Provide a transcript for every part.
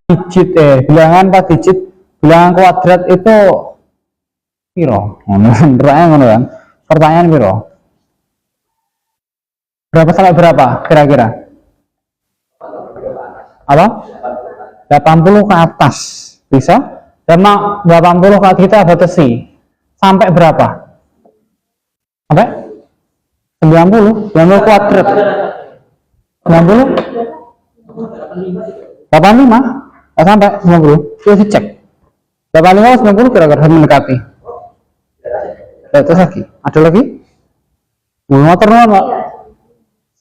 digit bilangan 4 digit bilangan kuadrat itu piro? Kan? Pertanyaan piro? Berapa sampai berapa kira-kira? Apa? 80 ke atas bisa? Dan 80 kalau kita batasi sampai berapa? Sampai 90 kuadrat 90 85 sampai 90 itu dicek 85 90 kira-kira mendekati. Terus lagi ada lagi motor Pak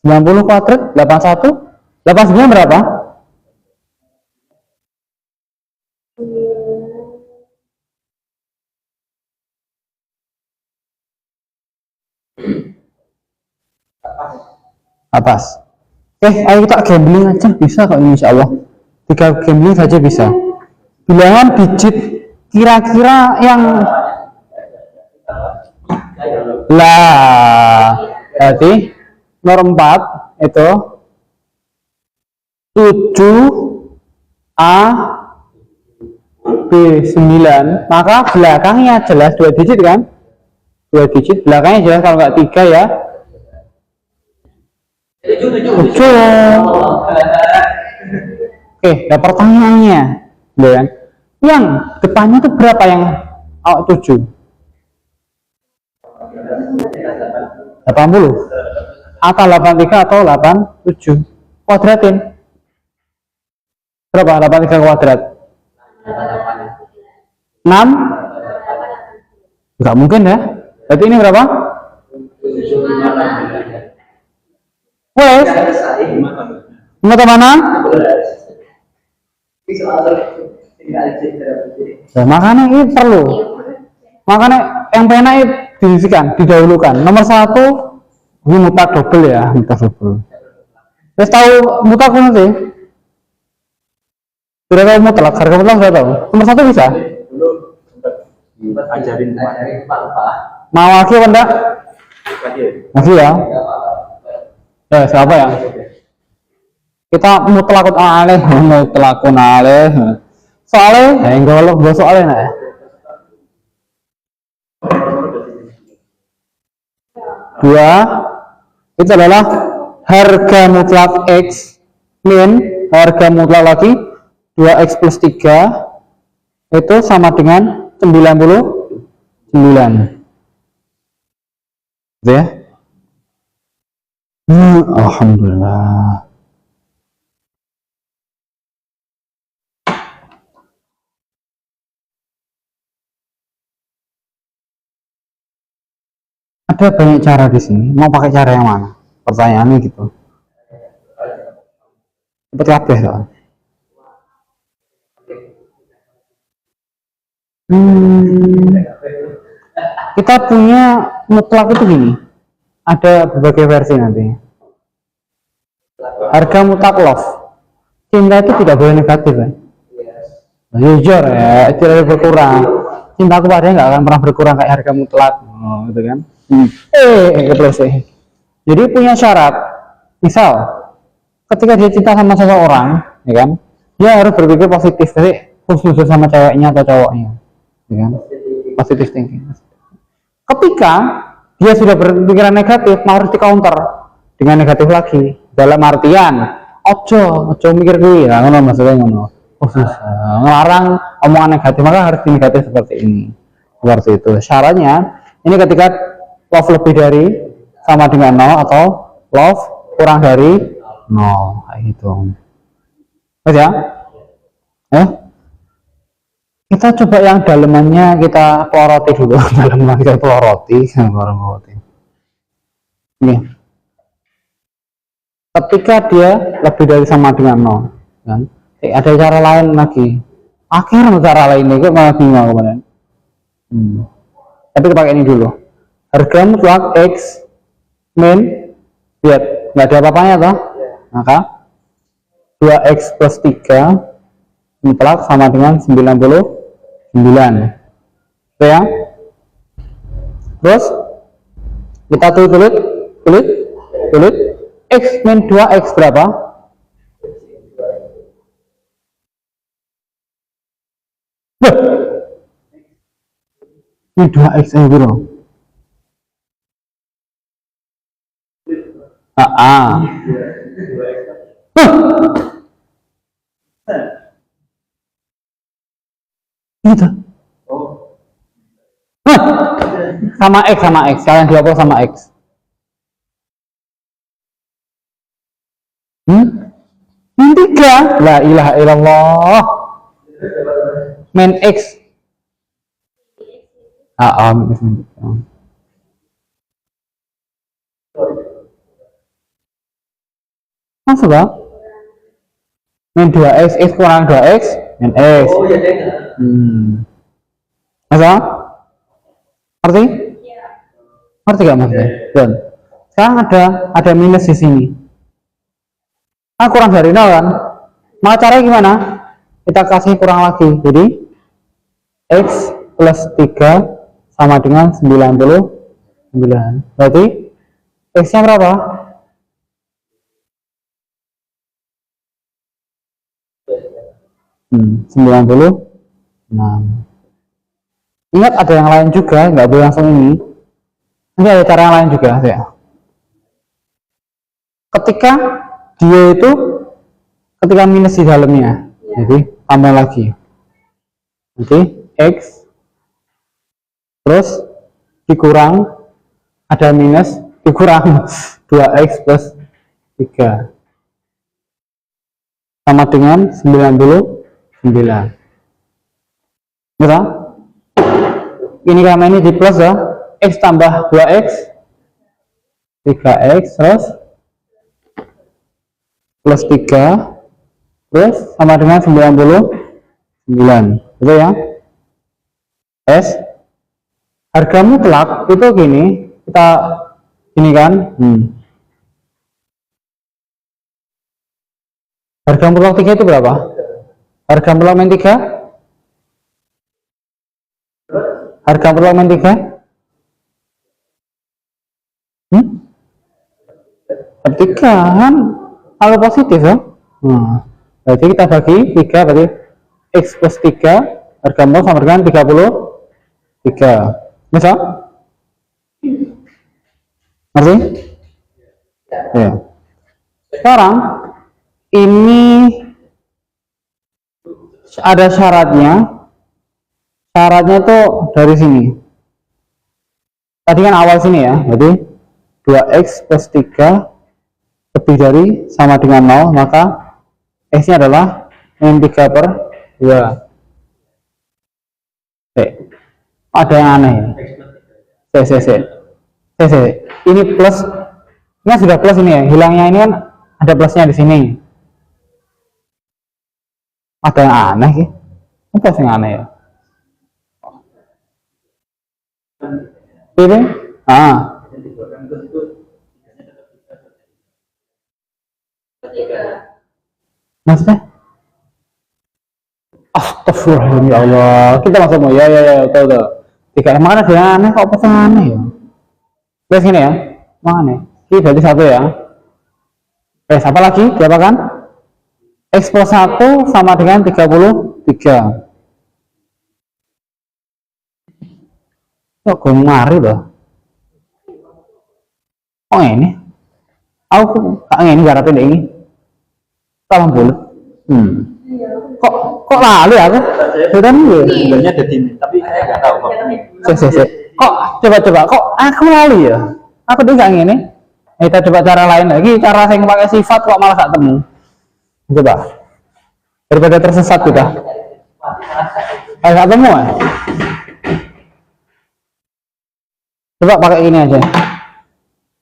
90 kuadrat 81 89 berapa? Atas. Ayo kita gambling aja bisa kok insya Allah. 3 gambling saja bisa. Bilangan digit kira-kira yang berarti nomor 4 itu 7A B 9, maka belakangnya jelas 2 digit kan? 2 digit, belakangnya jelas kalau nggak 3 ya 7. Nah pertanyaannya kan? Yang depannya itu berapa yang 7? 80 atau 83 atau 87 kuadratin berapa 83 kuadrat 6 nggak mungkin ya berarti ini berapa wes mata mana nah, makanya ini perlu makanya yang pena didahulukan nomor 1 ini mutlak double ya mutlak double terus tahu mutlak kan sih sudah tahu mutlak harga mutlak sudah tahu nomor 1 bisa ajarin mau lagi apa enggak lagi ya siapa ya kita mutlakun alih soalnya enggak lo gue soalnya nah dua itu adalah harga mutlak X min harga mutlak lagi 2X plus 3 itu sama dengan 99 gitu ya Alhamdulillah ada banyak cara di sini mau pakai cara yang mana pertanyaannya gitu seperti apa ya kita punya mutlak itu gini ada berbagai versi nanti harga mutlak love cinta itu tidak boleh negatif kan jujur ya tidak berkurang cinta kepadanya nggak akan pernah berkurang kayak harga mutlak gitu kan jadi punya syarat misal ketika dia cinta sama seseorang ya kan dia harus berpikir positif jadi khusus sama ceweknya atau cowoknya ya kan positif thinking ketika dia sudah berpikiran negatif harus di counter dengan negatif lagi dalam artian ojo mikir gue ya ngono maksudnya ngono khusus ngelarang omongan negatif maka harus di negatif seperti ini seperti itu syaratnya ini ketika love lebih dari sama dengan 0 atau love kurang dari 0 kayak gitu ya kita coba yang dalemannya kita peloroti dulu daleman kita peloroti ini ketika dia lebih dari sama dengan 0 kan ada cara lain lagi akhirnya cara lainnya gue malah bingung kemarin tapi kita pakai ini dulu harga mutlak X min lihat nggak ada apa-apanya toh maka 2X plus 3 mutlak sama dengan 99 ya terus kita tulis X min 2X berapa Loh, ini 2x bro. Gitu. Sama x, kalian dihapus sama x. Min 3, la ilaha illallah. Min x. Min x. Masuk gak? Min 2x, x kurang 2x, min x. Oh iya, Masa? Ngerti? Ngerti gak maksudnya? Dan sekarang ada minus di sini. Kurang dari 0 kan? Maka caranya gimana? Kita kasih kurang lagi. Jadi x plus 3 sama dengan 99. Berarti x nya berapa? 96. Ingat ada yang lain juga, nggak boleh langsung ini. Ini ada cara yang lain juga ya. Ketika dia itu ketika minus di dalamnya, jadi tambah lagi. Nanti x terus dikurang ada minus dikurang 2x plus 3 sama dengan 99. Betul? Ini karena ini di plus ya, x tambah 2x 3x terus plus 3 terus sama dengan 99. Betul ya? Harga mutlak itu gini, kita ini kan harga mutlak 3 itu berapa? Harga mutlak min 3? Harga mutlak min 3? Tiga kan kalau positif ya. Berarti kita bagi 3, berarti x plus 3 harga mutlak sama dengan 33. Bisa? Ngerti? Ya. Sekarang ini ada syaratnya. Syaratnya tuh dari sini. Tadi kan awal sini ya, jadi 2x plus 3 lebih dari sama dengan 0, maka x nya adalah min 3 per 2. Ada yang aneh ini. Ini plus, ini sudah plus ini ya, hilangnya ini kan ada plusnya di sini. Ada yang aneh sih, apa sih yang aneh ya? Ini, maksudnya? Astagfirullah ya Allah, kita masuk mau ya tahu. Tiga emang ada yang aneh, kok apa yang aneh ya? Terus gini ya, mana? Ini berarti 1 ya. Apa lagi? Siapa kan? X plus 1 sama dengan 33. Kok gemari loh? Oh ini? Aku ini garapin ini. 80. Kok lalu ya aku? Sudah nih. Sebenarnya ada tim, tapi saya nggak tahu kok. Kok coba kok aku lalu ya? Aku tuh nggak ini. Kita coba cara lain lagi, cara saya pakai sifat kok malah gak temu. Coba. Daripada tersesat kita. Gak temu ya? Coba pakai ini aja.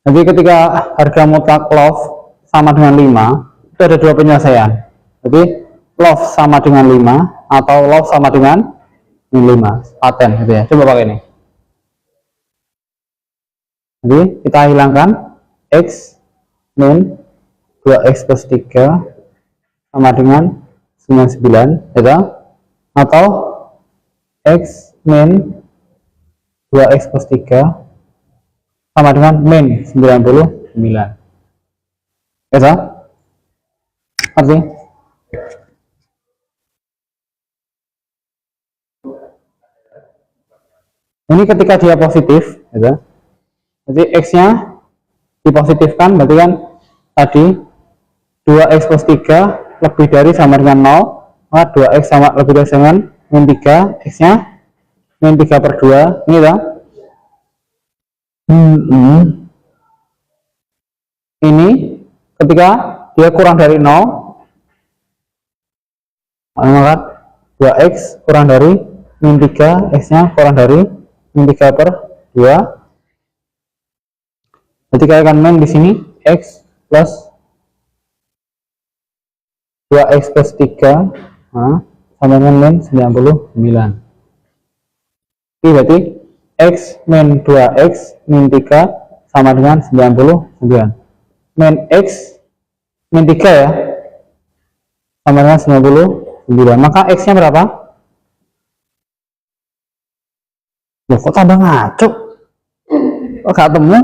Jadi ketika harga mutlak love sama dengan 5, itu ada 2 penyelesaian. Jadi love sama dengan 5 atau love sama dengan 5, paten gitu ya. Coba pakai ini. Jadi kita hilangkan x min 2x plus 3 sama dengan 99 ya, atau x min 2x plus 3 sama dengan min 99 ya, artinya Ini ketika dia positif, gitu. Jadi x-nya dipositifkan, berarti kan tadi 2x plus 3 lebih dari sama dengan 0, maka 2x sama lebih dari dengan min 3, x-nya min 3 per 2, ini dong. Ini ketika dia kurang dari 0, maka 2x kurang dari min 3, x-nya kurang dari min 3 per 2. Ketika akan min di sini x plus 2x plus 3 sama dengan min 99. Oke, berarti x min 2x min 3 sama dengan 99. Min x min 3 ya, sama dengan 99. Maka x-nya berapa? Loh, kok tambah ngaco? Kok gak temu?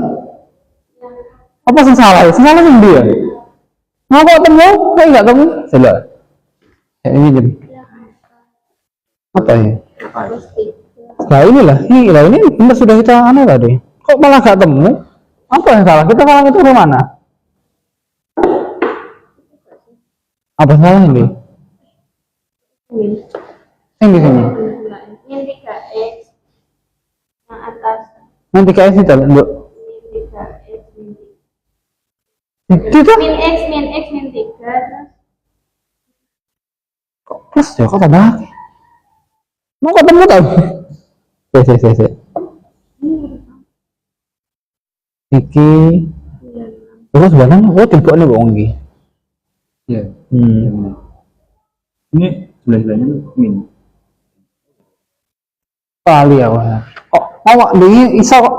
Apa yang salah? Yang salah yang dia. Mau kok temu? Kok gak temu? Coba. Ya, ini jadi. Apa ya? Nah inilah, ini benar sudah kita aneh tadi. Kok malah gak temu? Apa yang salah? Kita malah itu kemana? Apa salah ini? Ini di sini. Min 3x yang atas. Nanti kayak sih tadi, Bu. Min 3x min 3. Itu Min x min 3 terus kok plus ya, kok tambah? Mau ketemu tadi? Si. Iki. Terus sebenarnya, oh tiba nih bohong iki. Iya. Ini sebelah-sebelahnya min. Kali ya, wah. Kok awak deh iso kok.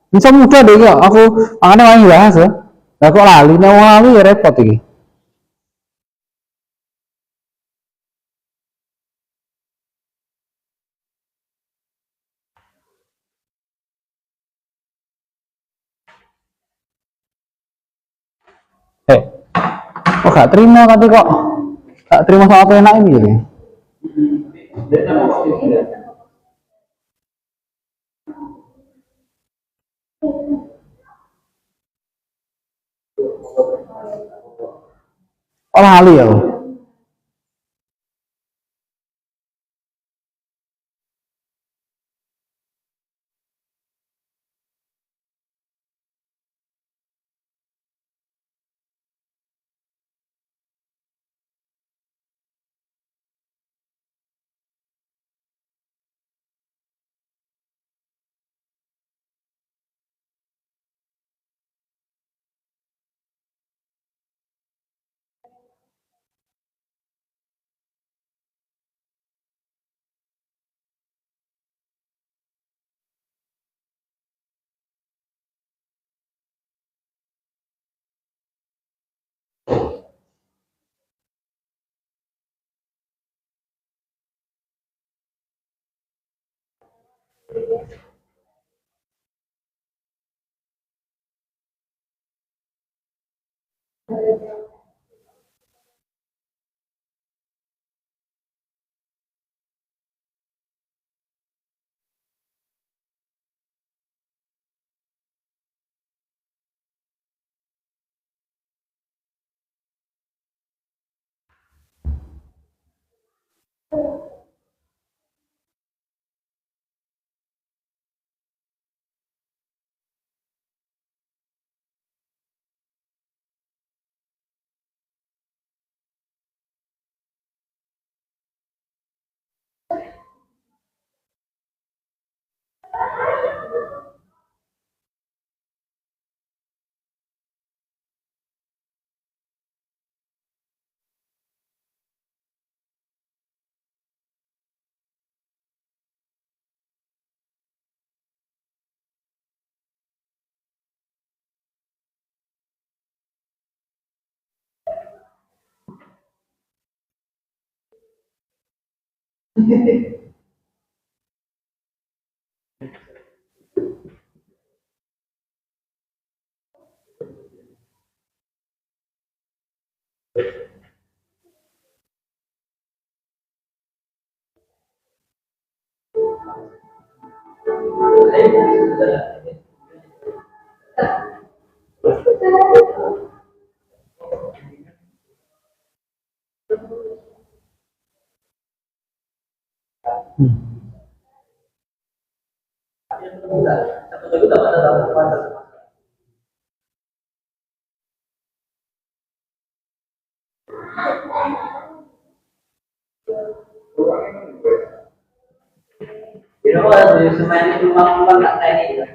Bisa mudah deh ya. Aku makanya main bahas ya. Lah kok lali, nek wong lali ya repot iki. Kok gak terima tadi kok. Gak terima sama apa enak ini jadi. Oh lali ya.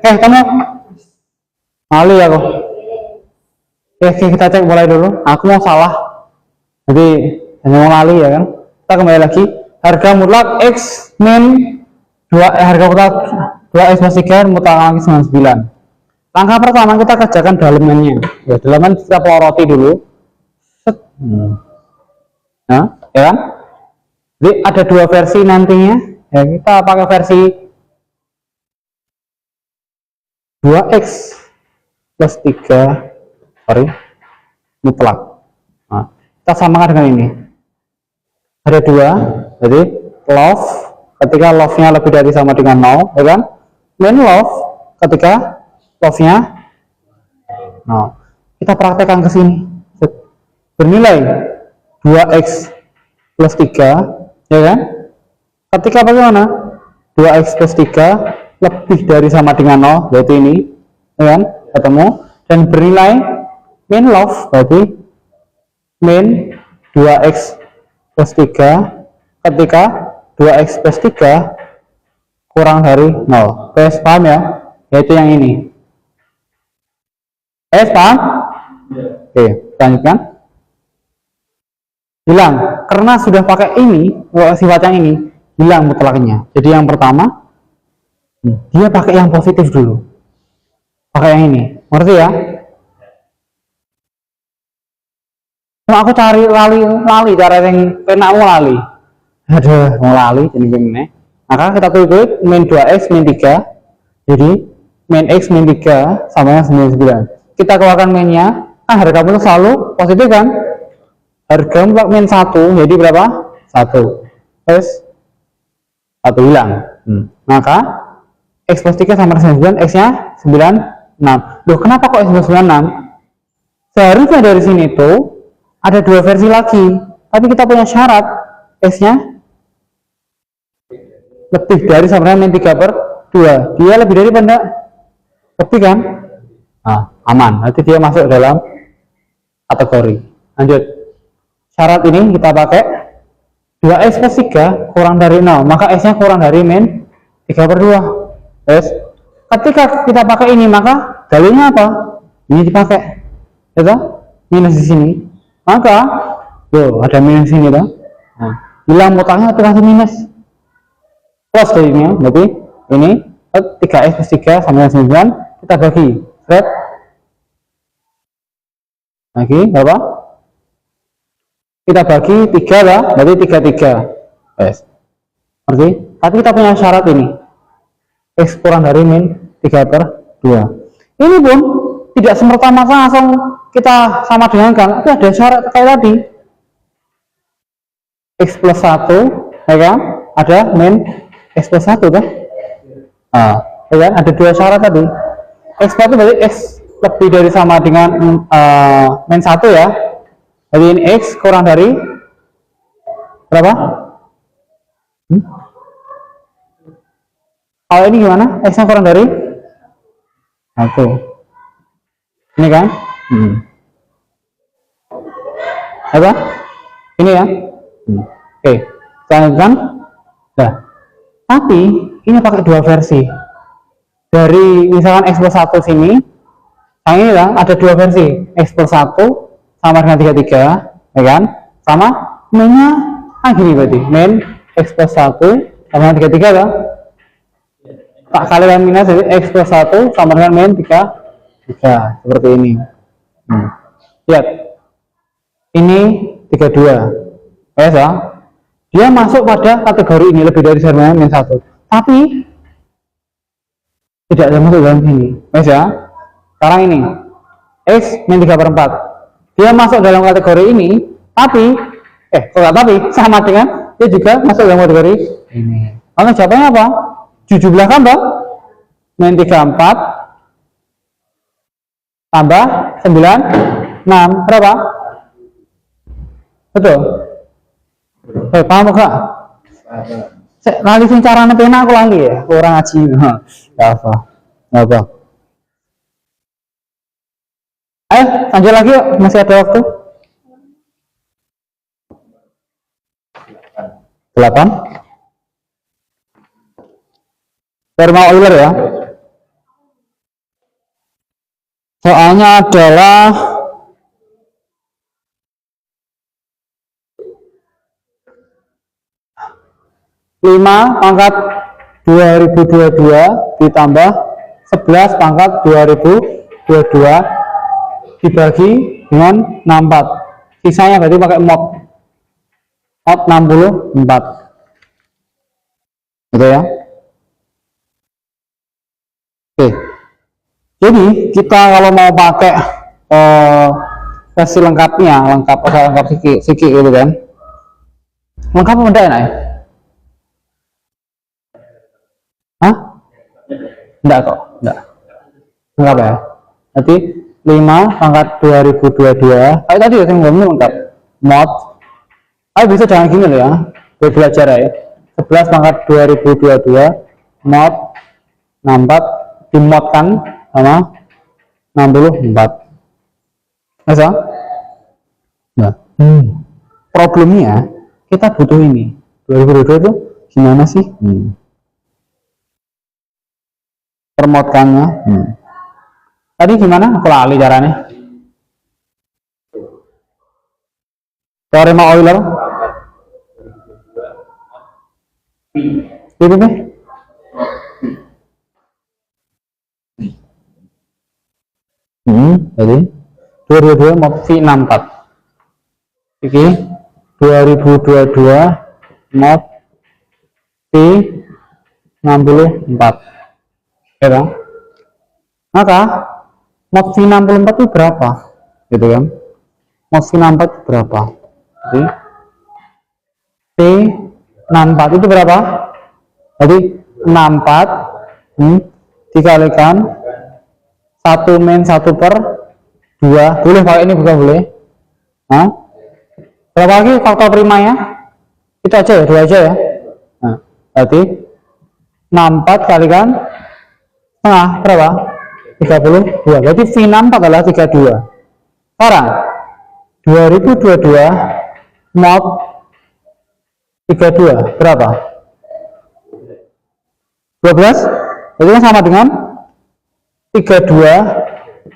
Kamu malu ya kok. Kita cek mulai dulu. Aku mau salah. Jadi hanya mau lali ya kan. Kita kembali lagi. Harga mutlak X min 2 harga mutlak 2X plus 3 mutlak lagi 99. Langkah pertama kita kerjakan dalemannya. Ya, dalaman kita peloroti dulu. Set. Nah, ya kan? Jadi ada dua versi nantinya. Ya, kita pakai versi 2X plus 3 mutlak. Nah, kita samakan dengan ini. Ada dua, jadi love ketika love-nya lebih dari sama dengan 0, ya kan? Min love ketika love-nya 0. Kita praktekkan ke sini. Bernilai 2X plus 3, ya kan? Ketika bagaimana? 2X plus 3 lebih dari sama dengan 0, yaitu ini, ya kan? Ketemu, dan bernilai min love, berarti min 2X plus 3 ketika 2X plus 3 kurang dari 0. Guys, paham ya? Yaitu yang ini. Paham? Oke, lanjutkan. Hilang, karena sudah pakai ini, sifat yang ini, hilang mutlaknya. Jadi yang pertama, dia pakai yang positif dulu. Pakai yang ini, ngerti ya? Nah, aku cari lali cara yang penakmu lali. Aduh, mau lali jadi gini. Maka kita tulis min 2X min 3. Jadi min X min 3 sama dengan 99. Kita keluarkan minnya, harga mutlak selalu positif kan? Harga mutlak min 1, jadi berapa? 1. Terus 1 hilang. Maka X plus 3 sama dengan 99, X nya 96. Loh, kenapa kok X 96? Seharusnya dari sini tuh ada dua versi lagi, tapi kita punya syarat X nya lebih dari sama dengan min 3/2. Dia lebih dari benda lebih kan? Nah, aman, nanti dia masuk dalam kategori. Lanjut, syarat ini kita pakai 2X plus 3 kurang dari 0, maka X nya kurang dari min 3/2. Terus ketika kita pakai ini, maka dalilnya apa? Ini dipakai, ya, minus di sini. Maka, ada minus ini dah. Nah, hilang mutlaknya itu kasih minus. Plus jadinya, berarti ini 3X plus 3 sama dengan 9, kita bagi. Red. Lagi, berapa? Kita bagi 3 lah, berarti 33. Yes. Berarti, tapi kita punya syarat ini. X kurang dari min 3/2. Ini pun tidak semerta-merta langsung kita sama dengan kan, tapi ada syarat kayak tadi. X plus 1, ya kan? Ada min X plus 1 kan? Ya kan? Ada dua syarat tadi. X plus 1 berarti X lebih dari sama dengan min 1 ya. Jadi ini X kurang dari berapa? Kalau ini gimana? X nya kurang dari 1. Ini kan? Apa? Ini ya? Oke, kita lanjutkan. Nah, tapi ini pakai dua versi. Dari misalkan X plus 1 sini, yang ini kan ada dua versi. X plus 1 sama dengan 33, ya kan? Sama min-nya gini berarti. Min X plus 1 sama dengan 33 kan? Tak kalian minus, jadi X plus 1 sama dengan min 3 seperti ini. Lihat, ini 32. Ya, dia masuk pada kategori ini lebih dari sama min 1, tapi tidak ada masuk dalam sini. Ya, sekarang ini X min 3/4, dia masuk dalam kategori ini, tapi sama dengan dia juga masuk dalam kategori ini. Maka jawabannya apa? 17 kan, Bang? min 34 tambah 96 berapa? Betul? Paham enggak? Lali sing carane pena aku lali ya, orang ngaji. Enggak apa. Enggak apa. Ayo, lanjut lagi yuk, masih ada waktu. 8. Terma Euler ya. Soalnya adalah 5 pangkat 2022 ditambah 11 pangkat 2022 dibagi dengan 64. Sisanya berarti pakai mod 64. Gitu ya. Oke. Jadi kita kalau mau pakai versi lengkapnya, lengkap siki gitu kan. Lengkap apa enggak ya? Hah? Enggak kok, enggak. Lengkap ya. Berarti 5 pangkat 2022. Ayo tadi yang ngomong lengkap. Mod. Ayo bisa jangan gini loh ya. Belajar ya. 11 pangkat 2022 mod 64 dimodkan sama 64. Bisa? Nah, problemnya kita butuh ini. 2022 itu gimana sih? Permodkannya. Tadi gimana? Aku lali caranya. Teorema Euler. Ini jadi 2022 mod V 64. Oke, 2022 mod V 64. Ya, maka mod V 64 itu berapa? Gitu kan? Mod V 64 itu berapa? Jadi V 64 itu berapa? Jadi 64 dikalikan 1 min 1 per 2. Boleh pakai ini bukan boleh? Nah, berapa lagi faktor primanya? Itu aja ya, 2 aja ya. Nah, berarti 64 kalikan setengah berapa? 32. Berarti V 64 adalah 32. Sekarang 2022 mod 32 berapa? 12. Jadi kan sama dengan 32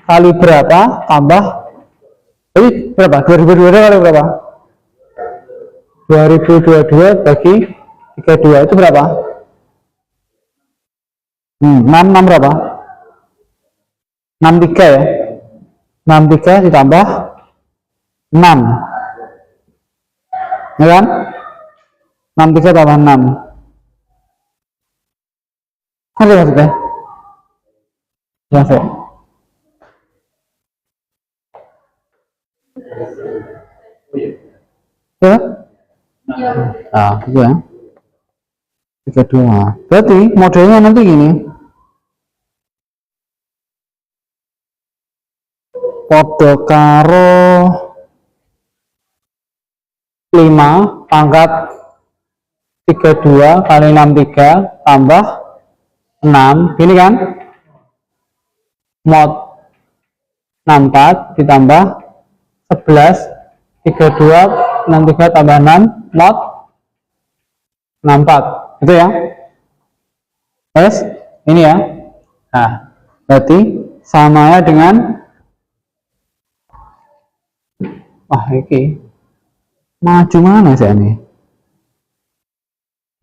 kali berapa tambah, jadi berapa? 2022 kali berapa? 2022 bagi 32 itu berapa? 6 berapa? 63 ya. 63 ditambah 6 ya kan? 63 tambah 6 apa maksudnya? Selesai. Ya? Nah, itu ya. 32. Berarti modelnya nanti gini. Podo karo 5 pangkat 32 kali 63 tambah 6. Gini kan? Mod 64 ditambah 11 32 63 tambah 6 mod 64 itu ya. Terus ini ya. Nah, berarti sama ya dengan ini maju mana sih ini?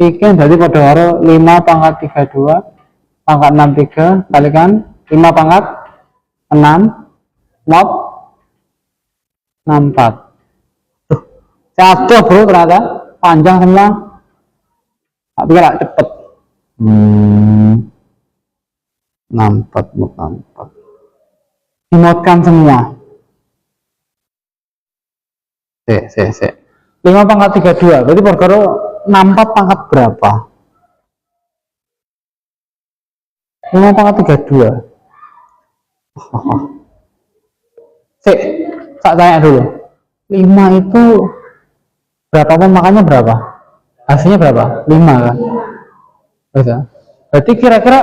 Iki berarti pada karo 5 pangkat 32 pangkat 63 kalikan 5 pangkat 6 mod 64. Jatuh bro, ternyata panjang semua. Tapi kalau cepet 64 mod 64 dimodkan semua. 5 pangkat 32 berarti perkara 64 pangkat berapa? 5/32. Sik, tak tanya dulu. 5 itu berapa pemakannya berapa? Hasilnya berapa? 5 kan? Bisa. Berarti kira-kira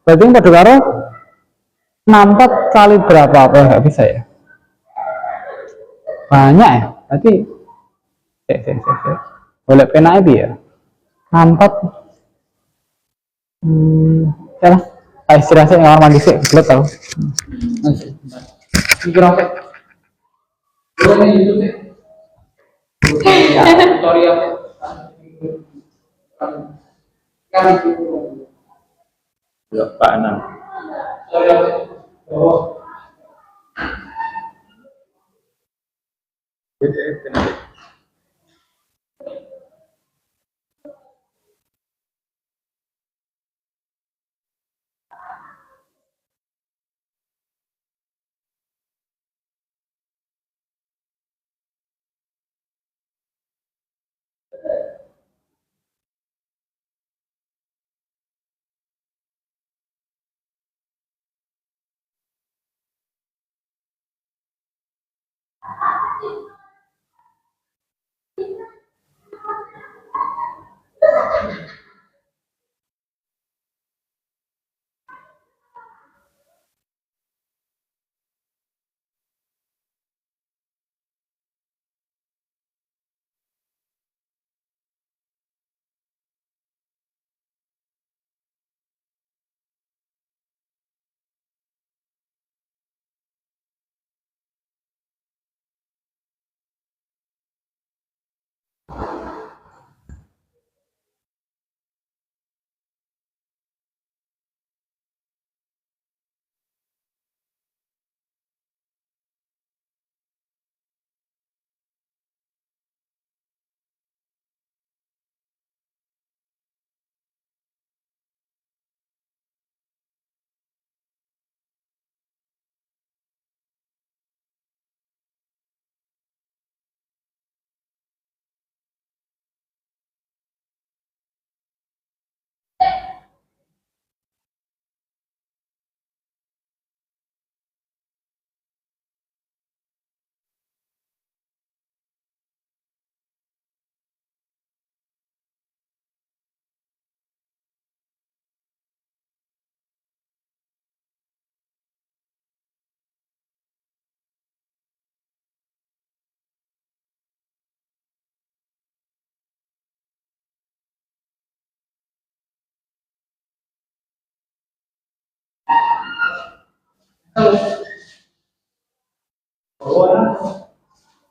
berarti pada karo 64 kali berapa? Apa nggak bisa ya? Banyak ya? Berarti sik. Boleh pena itu ya? 64 ya lah. Ayo istirahat sih, kamar mandi sih, gelap tau. Mikir apa? Boleh itu sih. Sorry apa? Ya, Pak Anang. Sorry apa? Oh. Oh,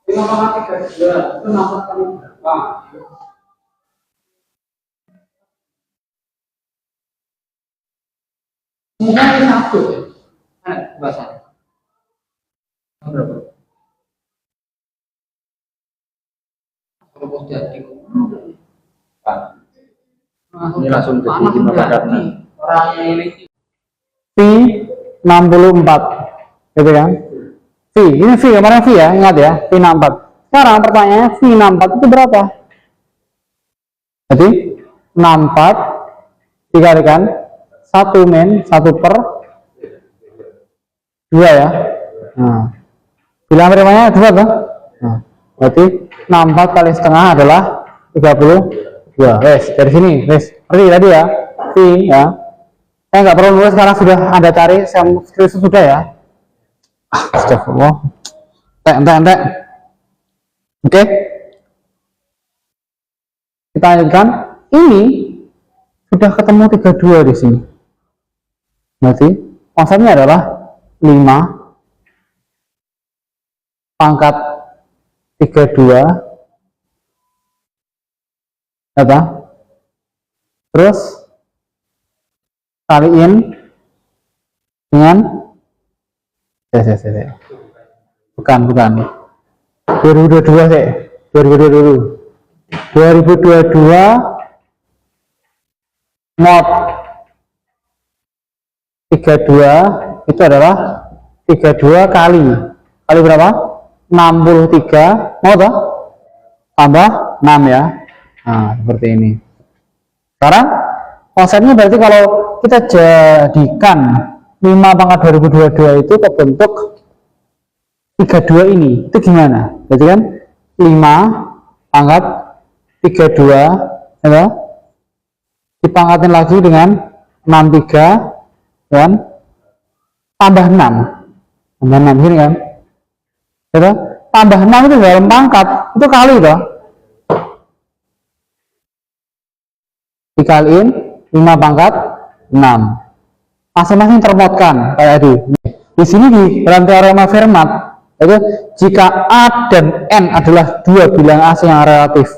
5/32 itu 64 kali berapa? Mungkin satu ya? Bahasanya. Berapa? Kalau jadi Pak. Ini langsung jadi 5/6. Orang ini Pi 64 gitu kan? Ini V kemarin V ya, ingat ya, V 64. Sekarang pertanyaannya V 64 itu berapa? Jadi 64 dikalikan 1 min 1 per 2 ya. Nah, bilang primanya 2 kan? Nah, berarti 64 kali setengah adalah 32. Wes, dari sini, wes. Ngerti tadi ya? V ya. Saya nggak perlu nulis, sekarang sudah Anda cari, saya screenshot sudah ya. Astagfirullah. Entek. Oke. Kita lanjutkan. Ini sudah ketemu 32 di sini. Berarti konsepnya adalah 5 pangkat 32 apa? Terus kaliin dengan bukan 2022 sih, 2022 mod 32 itu adalah 32 kali berapa? 63 mau toh? Tambah 6 ya. Nah, seperti ini. Sekarang konsepnya berarti kalau kita jadikan 5 pangkat 2022 itu kebentuk 32 ini, itu gimana? Berarti kan 5 pangkat 32 ya, dipangkatin lagi dengan 63 kan, tambah 6 gini kan ya, tambah 6 itu dalam pangkat itu kali toh, dikaliin 5 pangkat 6 masing-masing termotkan kayak di sini di dalam teorema Fermat itu jika A dan N adalah dua bilangan asal yang relatif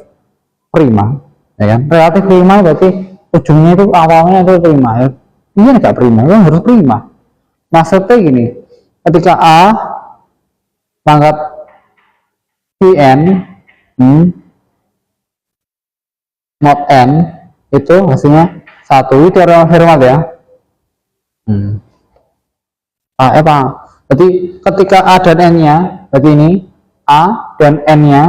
prima ya kan, relatif prima berarti ujungnya itu awalnya itu prima ya, ini enggak prima, itu harus prima. Maksudnya gini, ketika A pangkat Pn mod N itu hasilnya 1, itu teorema Fermat ya. Apa? Berarti ketika A dan N nya, berarti ini A dan N nya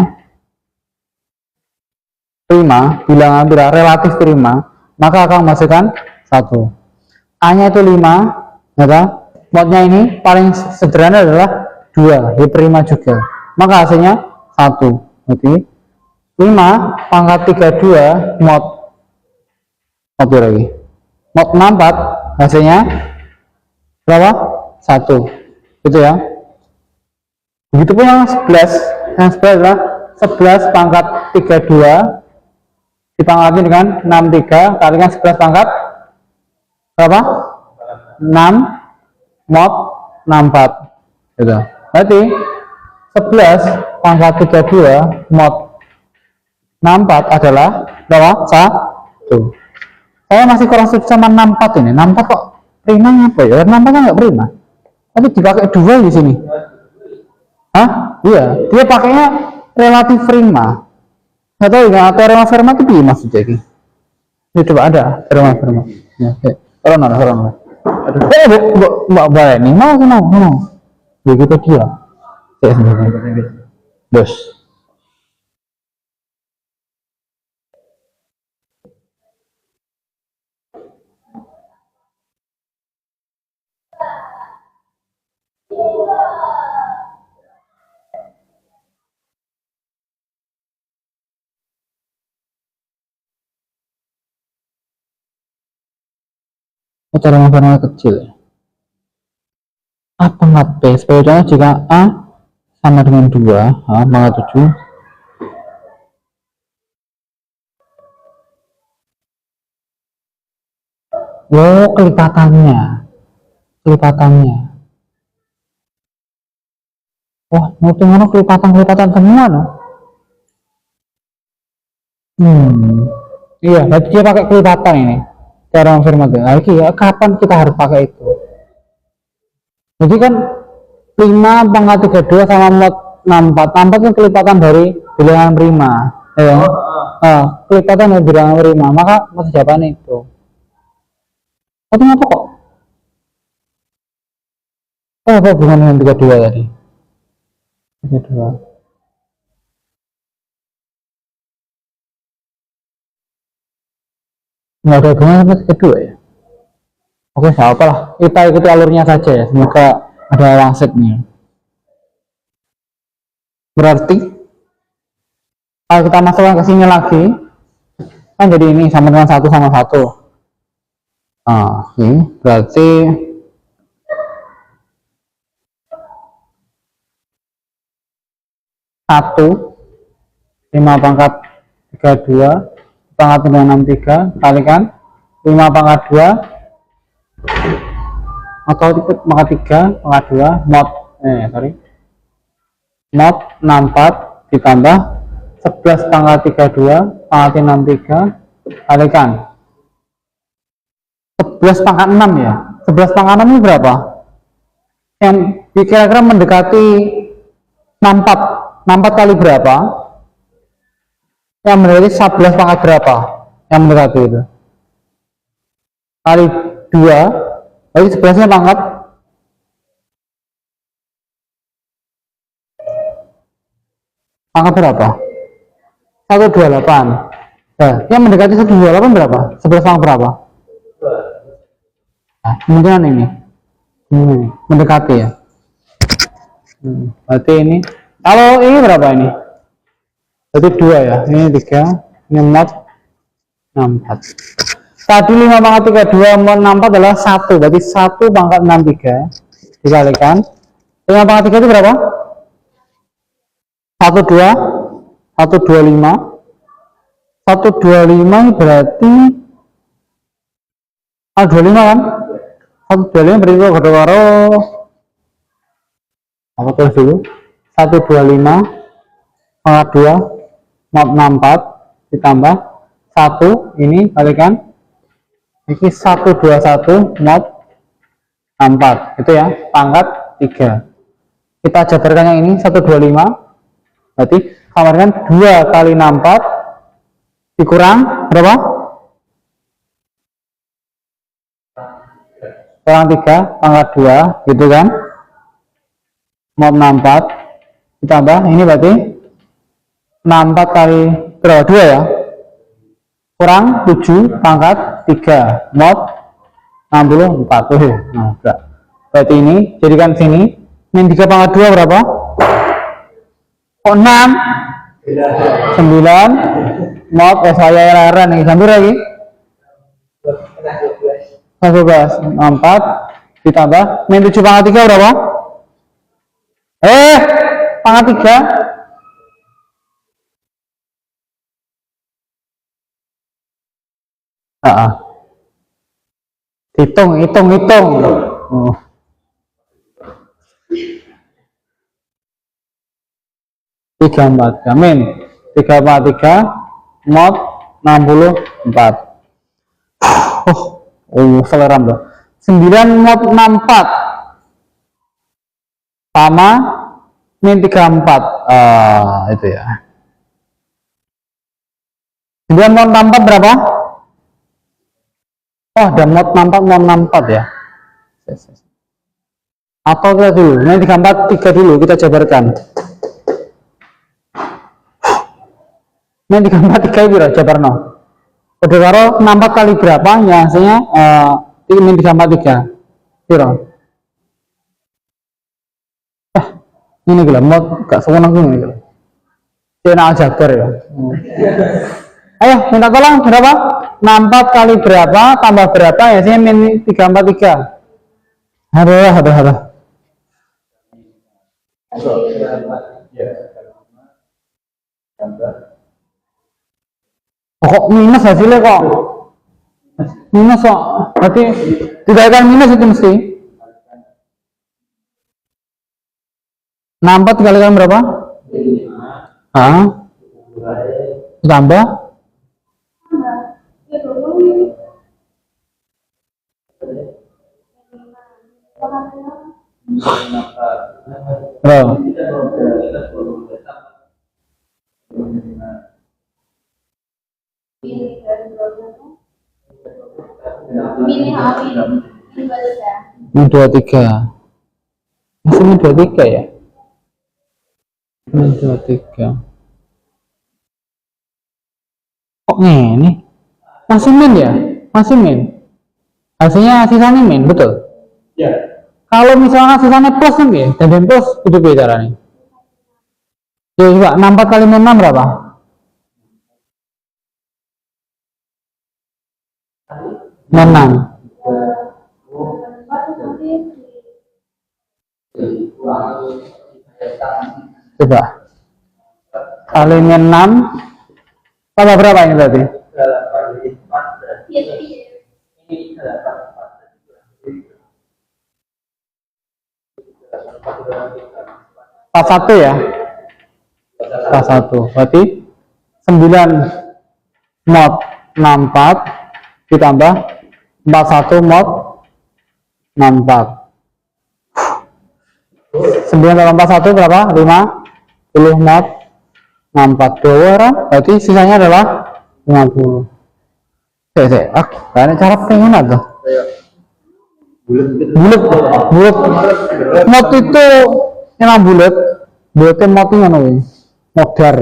prima, bilangan relatif prima, maka akan menghasilkan 1. A nya itu 5 ya, modnya ini paling sederhana adalah 2, dia prima juga, maka hasilnya 1. Berarti 5 pangkat 32 mod lagi mod 64 hasilnya berapa? 1 gitu ya. Begitupun yang 11 adalah 11 pangkat 32 dipangkatin dengan 63 kalikan 11 pangkat berapa? 6 mod 64 gitu. Berarti 11 pangkat 32 mod 64 adalah berapa? 1. Saya masih kurang setuju sama 64 ini. 64 kok primanya apa ya? 64 kan nggak prima, tapi dipakai 2 di sini. Hah? Iya, dia pakainya relatif prima. Nggak tahu ya, teorema Fermat itu maksudnya ini. Ini coba ada teorema Fermat. Ya, corona. Aduh, mbak balik nih, mau. Begitu dia. Bos. Teorema Fermat kecil. A pangkat B sebetulnya jika A sama dengan 2 pangkat 7 kelipatannya wah mau kelipatan semua no? Iya berarti dia pakai kelipatan ini teorema Fermat ya. Kapan kita harus pakai itu? Jadi kan 5 pangkat 32 sama mod 64 kan kelipatan dari bilangan prima ya. Kelipatan dari bilangan prima, maka masih jawaban itu. Tapi ngapa kok? Apa hubungan dengan 32 tadi? 32 nggak ada hubungan sama 32 ya? Oke, nggak apa lah, kita ikuti alurnya saja ya, semoga ada wangsitnya. Berarti kalau kita masukkan ke sini lagi kan jadi ini sama dengan 1 sama 1. Ini berarti satu 5 pangkat 32 pangkat dengan 63 kalikan 5 pangkat 2 atau pangkat 3 pangkat 2 mod mod 64 ditambah 11 pangkat 32 pangkat 63 kalikan 11 pangkat 6 ya. 11 pangkat 6 ini berapa? Yang kira-kira mendekati 64 kali berapa? Yang mendekati 11 pangkat berapa? Yang mendekati itu kali 2 jadi 11 nya pangkat berapa? 128. Nah, yang mendekati 128 berapa? 11 pangkat berapa? Nah, kemungkinan ini mendekati ya. Berarti ini kalau ini berapa ini? Berarti 2 ya. Ini 3, ini mod 64. Tadi 5 pangkat 32 mod 64 adalah 1. Berarti 1 pangkat 63 dikalikan 5 pangkat 3 itu berapa? 12 125 125 berarti 25 kan? 125 berarti itu karo apa tulis dulu 125 pangkat 2 mod 64 ditambah 1 ini kalikan ini 121 mod 64 itu ya pangkat 3 kita jabarkan yang ini 125 berarti kamarkan 2 kali 64 dikurang berapa? Kurang 3 pangkat 2 gitu kan mod 64 ditambah ini berarti 64 kali berapa? 2 ya kurang 7 pangkat 3 mod 64 nah, berarti ini jadikan sini min 3 pangkat 2 berapa? Kok 6 9 mod saya heran nih sambil lagi 11 4 ditambah min 7 pangkat 3 berapa? Pangkat 3 hitung oh. 343 min 343 mod 64 seleram loh 9 mod 64 sama min 34 itu ya 9 mod 64 berapa? Ada mod 64 mod 64 ya atau kita dulu min 343 dulu kita jabarkan min 343 itu jabarno udah karo 64 kali berapa ya hasilnya min 343 piro ini gila mod gak sewenang ini gila kena aljabar ya ayo minta tolong berapa 64 kali berapa tambah berapa ya hasilnya min 343 ada kok minus hasilnya kok minus kok berarti tidak akan minus itu mesti 64 dikalikan berapa? Tambah min 23 masih min 23 ya min 23 kok ini masih min ya masih min hasilnya sisanya min betul ya kalau misalnya sisanya plus kan ya dan plus itu beda nih ya coba 64 kali min 6 berapa? Min 6 coba kali min 6 tambah berapa ini berarti? 41 ya 41 berarti 9 mod 64 ditambah 41 mod 64 9 tambah 41 berapa? 50 mod 64 dolar berarti sisanya adalah 50 kayaknya cara pengen tuh bulat mod itu emang bulatnya mod itu mana ini modar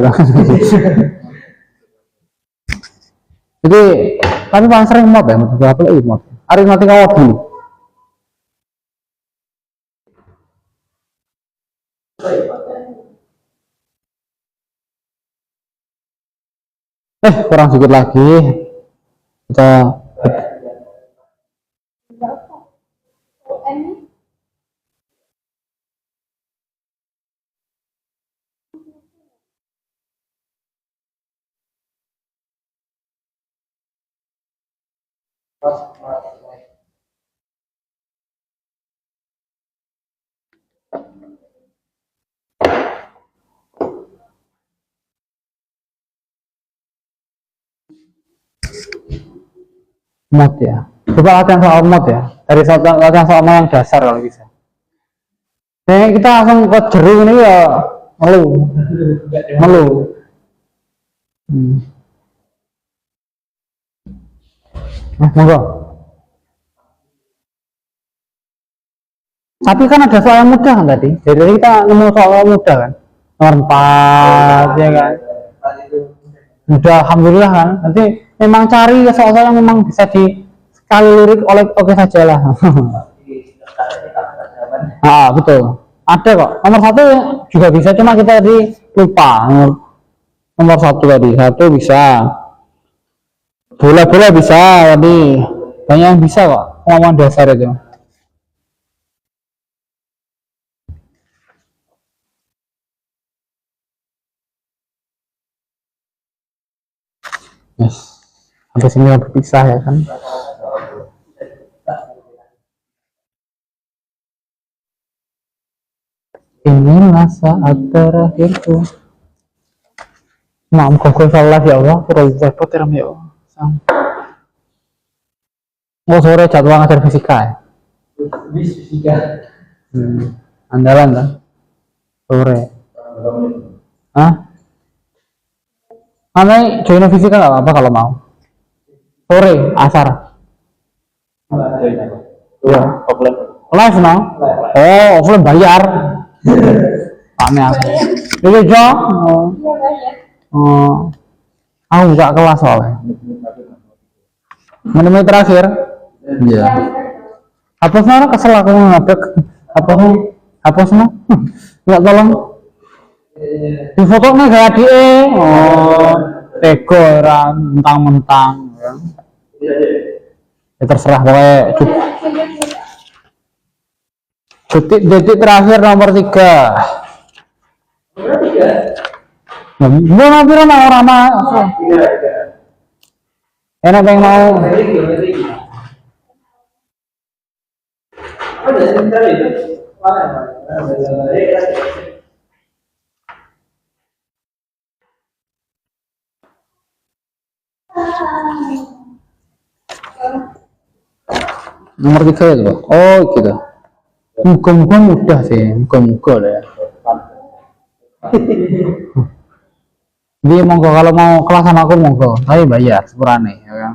jadi kami paling sering mod ya berapa lagi mod aritmatika dulu Kurang sedikit lagi. Kita UN mod ya. Coba latihan soal mod ya. Dari latihan soal mod yang dasar kalau bisa. Nah, kita langsung ke jeru ini ya. Malu. Monggo. Tapi kan ada soal yang mudah kan tadi. Jadi kita nemu soal mudah kan. Nomor 4 ya kan. Mudah, alhamdulillah kan. Nanti memang cari soal-soal yang memang bisa di sekali lirik oleh oke saja lah. Betul. Ada kok. Nomor 1 juga bisa, cuma kita tadi lupa. Nomor 1 tadi. 1 bisa. Bola-bola bisa tadi. Banyak yang bisa kok. Pengumuman dasar itu. Yes. Sampai sini berpisah ya kan. Inilah saat terakhirku. Maaf kok salah ya Allah, terus repot ya Allah. Oh sore jadwal ngajar fisika ya? Fisika. Andalan kan? Sore. Hah? Aneh join fisika nggak apa-apa kalau mau. Sore, asar. Ya, offline. Live no? Oh, offline bayar. Aneh aku. Ini Jo. Oh, aku buka kelas soalnya. Menit terakhir. Iya. Hapusnya kesel aku ngabek. Hapusnya. Nggak tolong. Di foto nih gak dia. Oh, tegoran mentang-mentang. Ya terserah pokoknya. Detik terakhir nomor 3. Mau piro mau rama. Enak yang mau. Nomor 3 ya Pak. Oh gitu. Muka-muka mudah sih, muka-muka lah ya. Dia monggo kalau mau kelas sama aku monggo, tapi bayar sepurane ya kan.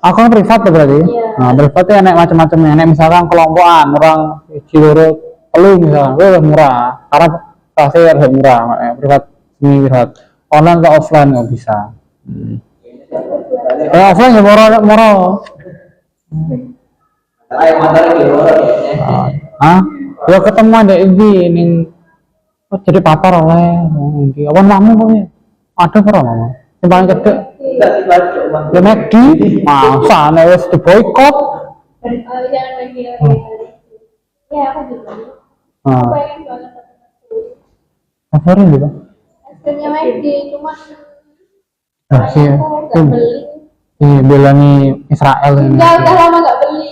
Aku kan privat ya berarti. Nah, privat ya enak macam-macamnya. Enak misalkan kelompokan orang ciluru telu misalkan, itu murah. Karena kelasnya harus murah, privat semi privat. Online atau offline nggak bisa. Offline ya moro. Ya ketemuan deh ini jadi papar oleh ini apa mamu punya ada pernah mama yang paling gede ya McD masa wes di boykot jangan lagi ya aku juga pengen banget favorit gitu hasilnya McD cuma sih nggak beli belani Israel ini udah lama nggak beli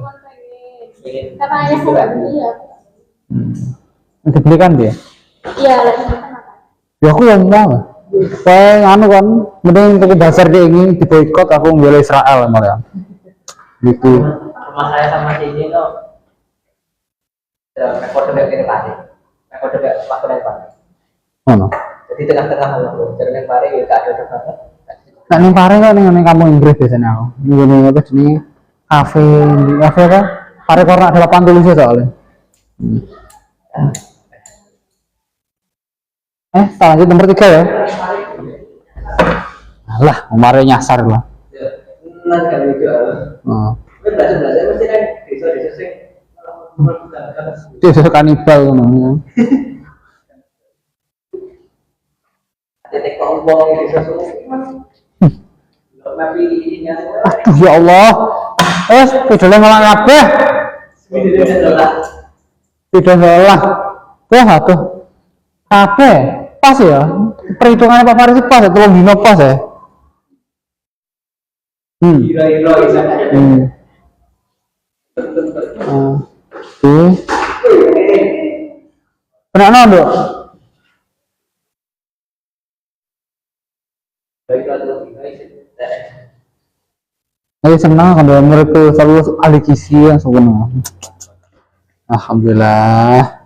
cuma pengen karena ayahku nggak beli ya dibelikan dia iya lagi makan apa ya aku yang mau kayak anu kan mending untuk dasar dia ini di boykot aku membela Israel malah gitu rumah saya sama si ini tuh rekor dari Pari rekor dari waktu dari Pari jadi tengah-tengah loh jadi yang Pari ya gak ada banget nah ini Pari kan nih kamu Inggris biasanya aku ini apa sini kafe apa Pari Kornak 8 tulisnya soalnya tak lanjut nomor 3 ya. Alah, kemarin nyasar lah. Pelan kali itu. Oh. Tapi belajar mesti kan desa-desa sih. Dia kanibal ngono ya. Titik kelompok di desa semua. Tapi ini Aduh ya Allah. Pedalnya malah kabeh. Tidak salah. Wah, aduh. Kabeh. Pas ya. Perhitungannya Pak Faris pas ya, tolong dino pas ya. Ira-ira bisa. Oke. Kena nondok. Saya senang kalau mereka selalu ahli gizi yang sempurna. Alhamdulillah.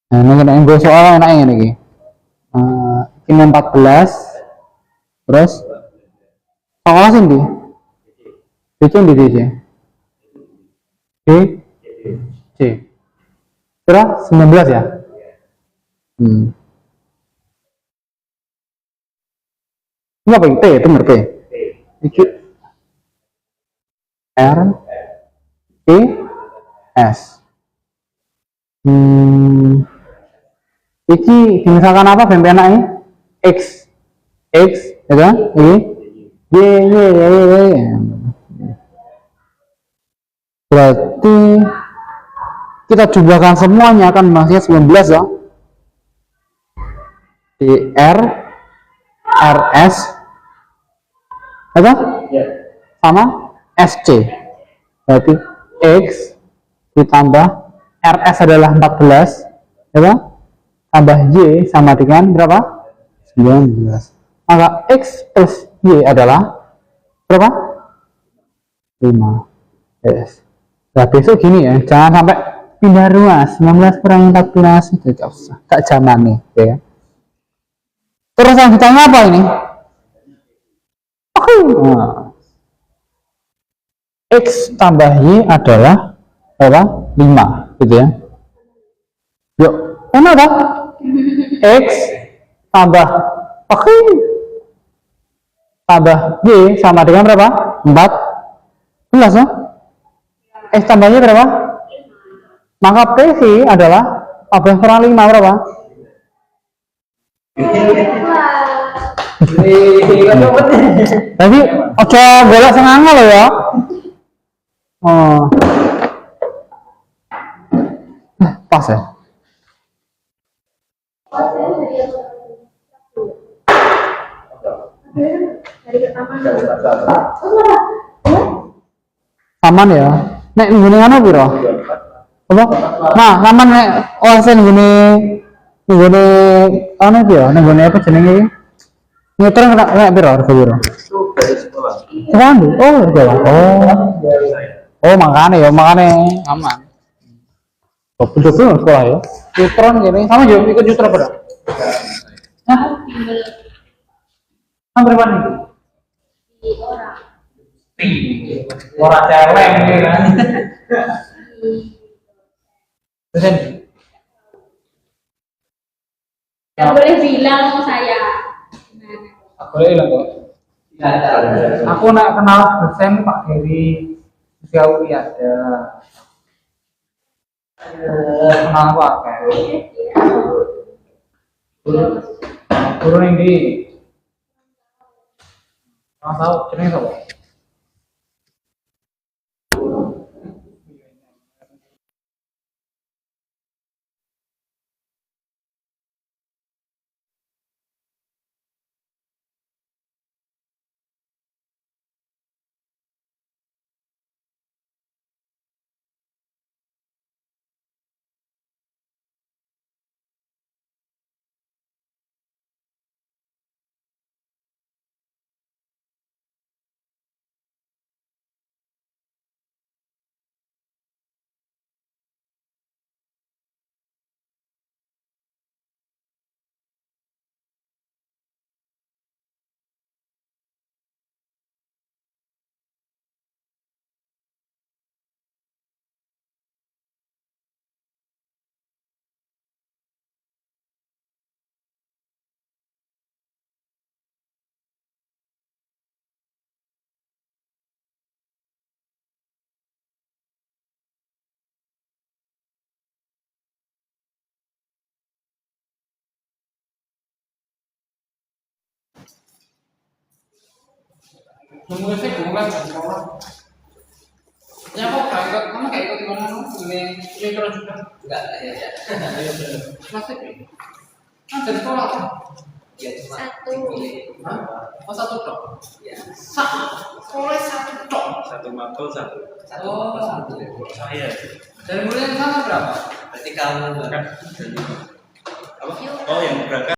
Nah, ini kena gue soal enak ini. Ini 14. Terus pengawas ini. Itu di DC. B. C. Kira 19 ya? Ini apa itu? Itu benar P. Iki R E S. Iki misalkan apa bempean ini? X ya kan? Ini Y. Berarti kita jumlahkan semuanya akan menghasilkan 19 ya. Di RS apa? Sama SC. Berarti X ditambah RS adalah 14 ya kan? Tambah Y sama dengan berapa? 19. Maka X plus Y adalah berapa? 5. Yes. Nah besok gini ya, jangan sampai pindah ruas. 19 kurang 14 itu gak usah, tak zaman nih ya. Terus yang ditanya apa ini? Nah, X tambah Y adalah berapa? 5 gitu ya. Yuk, mana tak? X tambah tambah Y sama dengan berapa? 14 ya? X tambahnya berapa? Maka PV adalah 14 kurang 5 berapa? Jadi ojo golek sing angel lho ya. Pas ya. Aman ya. Nek ngene ana piro? Apa? Nah, aman nek OSN ngene ana iki ya, ngene apa jenenge iki? Ngetren nek piro harga piro? Oh, oh, makane aman. Betul sekolah ya. Neutron gini, sama juga ikut neutron pada. Nah, hampir mana itu? Orang celeng ya kan? Terus Yang boleh bilang sama saya. aku bilang kok. Aku nak kenal dosen Pak Heri usia ada. Kenal Pak Heri. Turun ini. Tahu jenenge sapa? Nunggu saya bulan sekolah. Ya kok kayak kamu kayak ikut gimana ini terus juga Enggak, ya. plastik ya? Kan dari sekolah kan? Ya cuma Satu. dipilih. Hah? Oh satu dok? Ya. Sekolah satu dok? Satu mapel satu. Satu Oh. satu. Saya. Dari mulai yang sana berapa? Berarti kamu Kan. Apa? Oh yang berangkat.